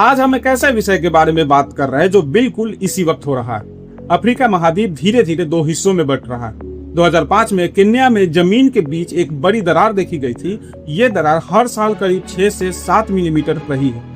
आज हम एक ऐसे विषय के बारे में बात कर रहे हैं जो बिल्कुल इसी वक्त हो रहा है। अफ्रीका महाद्वीप धीरे धीरे दो हिस्सों में बंट रहा है। 2005 में केन्या में जमीन के बीच एक बड़ी दरार देखी गई थी। ये दरार हर साल करीब 6 से 7 मिलीमीटर रही है।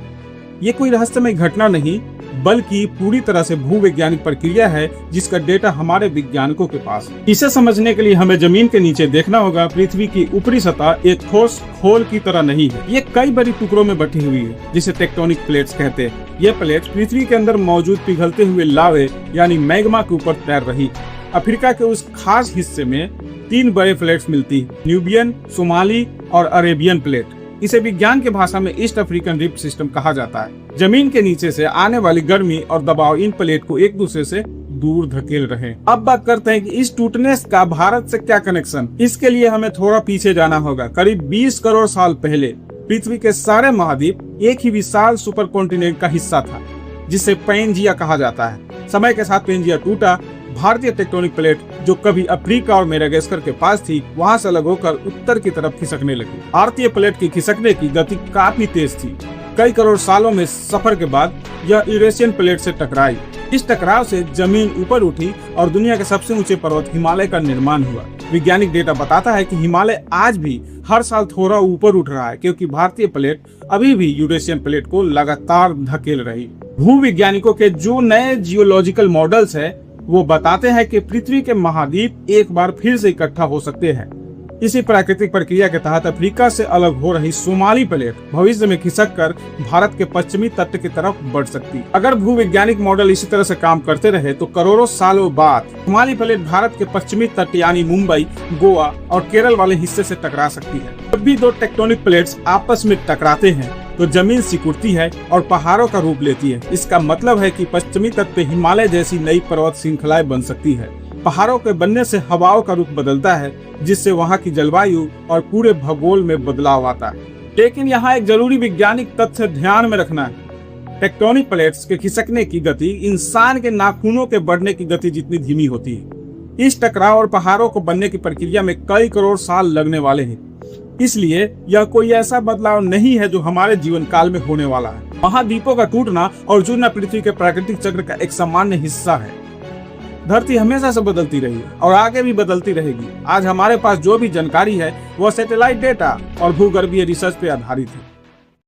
ये कोई रहस्यमय घटना नहीं, बल्कि पूरी तरह से भूवैज्ञानिक प्रक्रिया है जिसका डेटा हमारे वैज्ञानिकों के पास है। इसे समझने के लिए हमें जमीन के नीचे देखना होगा। पृथ्वी की ऊपरी सतह एक ठोस खोल की तरह नहीं है, ये कई बड़ी टुकड़ों में बटी हुई है जिसे टेक्टोनिक प्लेट्स कहते हैं। ये प्लेट्स पृथ्वी के अंदर मौजूद पिघलते हुए लावे यानी मैग्मा के ऊपर तैर रही। अफ्रीका के उस खास हिस्से में 3 बड़े प्लेट्स मिलती है, न्यूबियन, सोमाली और अरेबियन प्लेट। इसे विज्ञान के भाषा में ईस्ट अफ्रीकन रिफ्ट सिस्टम कहा जाता है। जमीन के नीचे से आने वाली गर्मी और दबाव इन प्लेट को एक दूसरे से दूर धकेल रहे हैं। अब बात करते हैं कि इस टूटने का भारत से क्या कनेक्शन। इसके लिए हमें थोड़ा पीछे जाना होगा। करीब 20 करोड़ साल पहले पृथ्वी के सारे महाद्वीप एक ही विशाल सुपर कॉन्टिनेंट का हिस्सा था जिसे पैंजिया कहा जाता है। समय के साथ पैंजिया टूटा। भारतीय टेक्टोनिक प्लेट जो कभी अफ्रीका और मेडागास्कर के पास थी, वहां से अलग होकर उत्तर की तरफ खिसकने लगी। भारतीय प्लेट की खिसकने की गति काफी तेज थी। कई करोड़ सालों में सफर के बाद यह यूरेशियन प्लेट से टकराई। इस टकराव से जमीन ऊपर उठी और दुनिया के सबसे ऊंचे पर्वत हिमालय का निर्माण हुआ। वैज्ञानिक डेटा बताता है कि हिमालय आज भी हर साल थोड़ा ऊपर उठ रहा है क्योंकि भारतीय प्लेट अभी भी यूरेशियन प्लेट को लगातार धकेल रही। भूवैज्ञानिकों के जो नए जियोलॉजिकल मॉडल्स है वो बताते हैं कि पृथ्वी के महाद्वीप एक बार फिर से इकट्ठा हो सकते हैं। इसी प्राकृतिक प्रक्रिया के तहत अफ्रीका से अलग हो रही सोमाली प्लेट भविष्य में खिसककर भारत के पश्चिमी तट की तरफ बढ़ सकती। अगर भूवैज्ञानिक मॉडल इसी तरह से काम करते रहे तो करोड़ों सालों बाद सोमाली प्लेट भारत के पश्चिमी तट यानी मुंबई, गोवा और केरल वाले हिस्से से टकरा सकती है। जब भी दो टेक्टोनिक प्लेट्स आपस में टकराते हैं तो जमीन सिकुड़ती है और पहाड़ों का रूप लेती है। इसका मतलब है कि पश्चिमी तट पे हिमालय जैसी नई पर्वत श्रृंखलाएं बन सकती है। पहाड़ों के बनने से हवाओं का रूप बदलता है जिससे वहाँ की जलवायु और पूरे भूगोल में बदलाव आता है। लेकिन यहाँ एक जरूरी वैज्ञानिक तथ्य ध्यान में रखना है। टेक्टोनिक प्लेट्स के खिसकने की गति इंसान के नाखूनों के बढ़ने की गति जितनी धीमी होती है। इस टकराव और पहाड़ों को बनने की प्रक्रिया में कई करोड़ साल लगने वाले हैं। इसलिए यह कोई ऐसा बदलाव नहीं है जो हमारे जीवन काल में होने वाला है। महाद्वीपों का टूटना और जुड़ना पृथ्वी के प्राकृतिक चक्र का एक सामान्य हिस्सा है। धरती हमेशा से बदलती रही है और आगे भी बदलती रहेगी। आज हमारे पास जो भी जानकारी है वह सैटेलाइट डेटा और भूगर्भीय रिसर्च पे आधारित है।